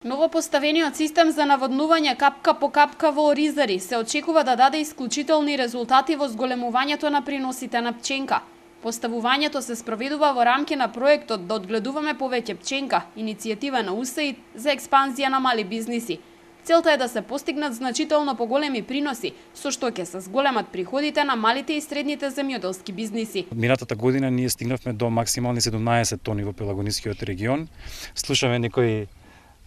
Новопоставениот систем за наводнување капка по капка во Оризари се очекува да даде исклучителни резултати во зголемувањето на приносите на пченка. Поставувањето се спроведува во рамки на проектот Да одгледуваме повеќе пченка, иницијатива на УСАИД за експанзија на мали бизниси. Целта е да се постигнат значително поголеми приноси, со што ќе се зголемат приходите на малите и средните земјоделски бизниси. Минатата година ние стигнавме до максимални 17 тони во Пелагонискиот регион. Слушаме некои,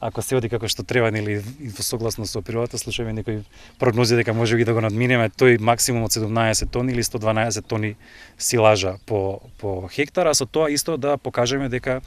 ако се оди како што треба, нели, согласно со природата, слушаме некои прогнози дека може и да го надминеме тој максимум од 17 тони или 112 тони силажа по хектар, а со тоа исто да покажеме дека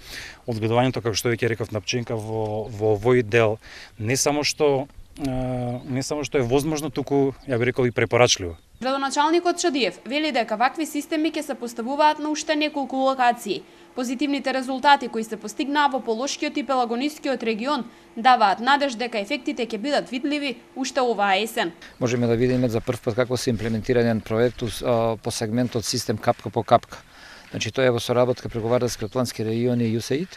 одгледувањето, како што веќе реков, на пченка во овој дел не само што е возможно, туку ја би рекол и препорачливо. Градоначалникот Чадиев вели дека вакви системи ќе се поставуваат на уште неколку локации. Позитивните резултати кои се постигнаа во Полошкиот и Пелагонискиот регион даваат надеж дека ефектите ќе бидат видливи уште оваа есен. Можеме да видиме за прв пат како се имплементираен проект по сегментот систем капка по капка. Значи тоа е во соработка преговаралски атлантски региони и ЮСАИД.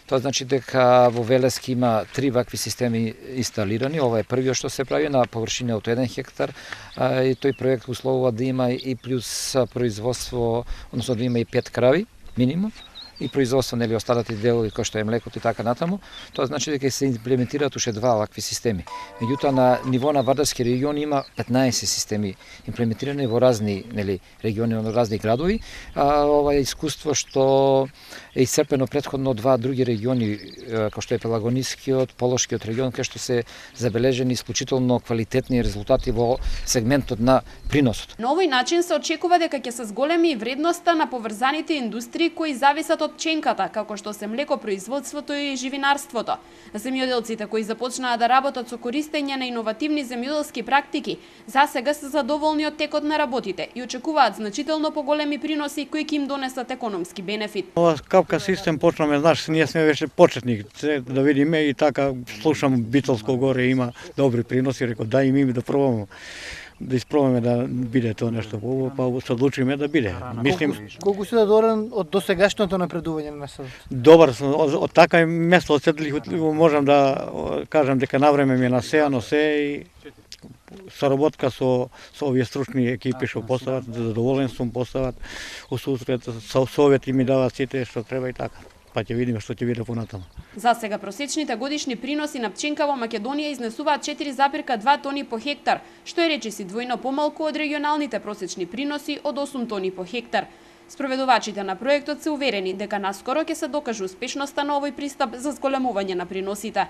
Тоа значи дека во Велески има 3 вакви системи инсталирани. Ова е првиот што се прави на површина од 1 хектар и тој проект условува да има и плюс производство, односно да има и 5 крави минимум и производство, нели, останати делови кои што е млекото и така натаму. Тоа значи дека се имплементираат уште 2 вакви системи. Меѓутоа на ниво на Вардарски регион има 15 системи имплементирани во разни, нели, региони, во разни градови. Ова е искуство што е исцрпено претходно од 2 други региони, како што е Пелагонискиот, Полошкиот регион, кај што се забележени исклучително квалитетни резултати во сегментот на приносот. На овој начин се очекува дека ќе се зголеми и вредноста на поврзаните индустрии кои зависат од пченката, како што се млекопроизводството и живинарството. Земјоделците кои започнаа да работат со користење на иновативни земјоделски практики, засега се задоволни од текот на работите и очекуваат значително поголеми приноси кои ќе им донесат економски бенефит. Ова капка систем почнаме, знаеш, ние сме веќе почетник, да видиме и така слушам Битолско горе има добри приноси, реков да и ми да пробаме. Да испробаме да биде тоа нешто поубаво, па се одлучиме да биде. Мислим, колку си задоволен од досегашното напредување на местото? Добар сум, од така место оседлих, можам да кажам дека навреме ми е насеано се и соработка со овие стручни екипи што постават, задоволен сум постават, усусрет совети ми дават сите што треба и така. Па ќе видиме што ќе биде понатаму. За сега просечните годишни приноси на пченка во Македонија изнесуваат 4,2 тони по хектар, што е речиси двојно помалку од регионалните просечни приноси од 8 тони по хектар. Спроведувачите на проектот се уверени дека наскоро ќе се докаже успешноста на овој пристап за зголемување на приносите.